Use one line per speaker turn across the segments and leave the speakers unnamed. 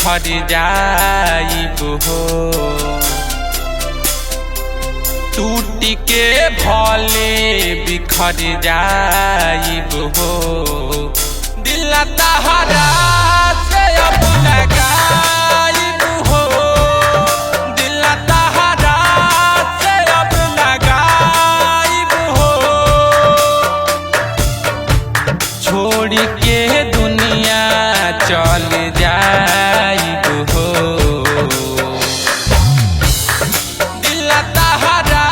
बिखर जाइब हो। टूट के भले बिखर जाइब हो। दिल तहरा से अब लगाइब हो। दिल तहरा से अब लगाइब हो। छोड़ के दुनिया चल जाइब हो। दिल तहरा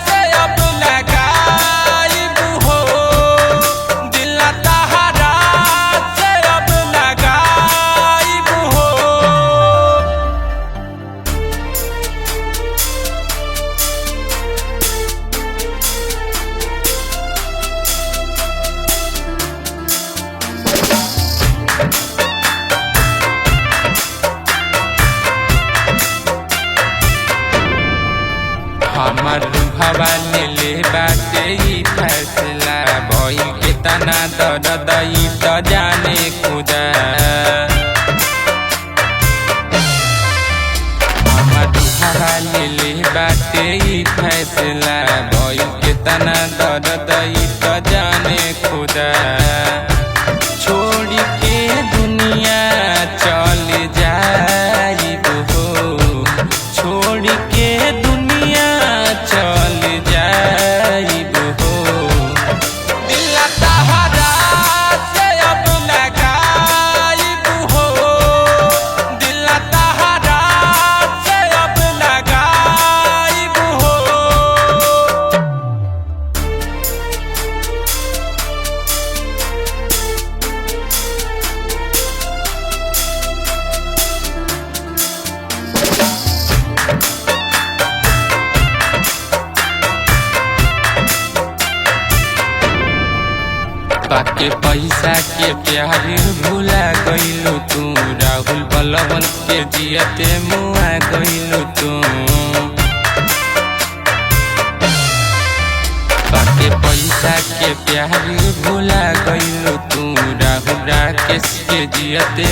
से अब लगाइब हो। दिल तहरा से अब लगाइब हो। हमर रूहवा ले बाटे ई फैसला भइल केतना दर्द ई त जाने खुदा। हमर रूहवा ले बाटे ई फैसला भइल केतना दर्द ई त जाने खुदा। छोड़ के दुनिया चल जाइब हो। छोड़ के दुनिया चल जाइब हो। दिल तहरा से अब लगाइब हो। दिल तहरा से अब लगाइब हो। बाके पैसा के प्यार भूला गइलू तू। राहुल बलवन के जियते मुआ गइलू तू। बाके पैसा के प्यार भूला गइलू तू। राहुल राकेश के जियते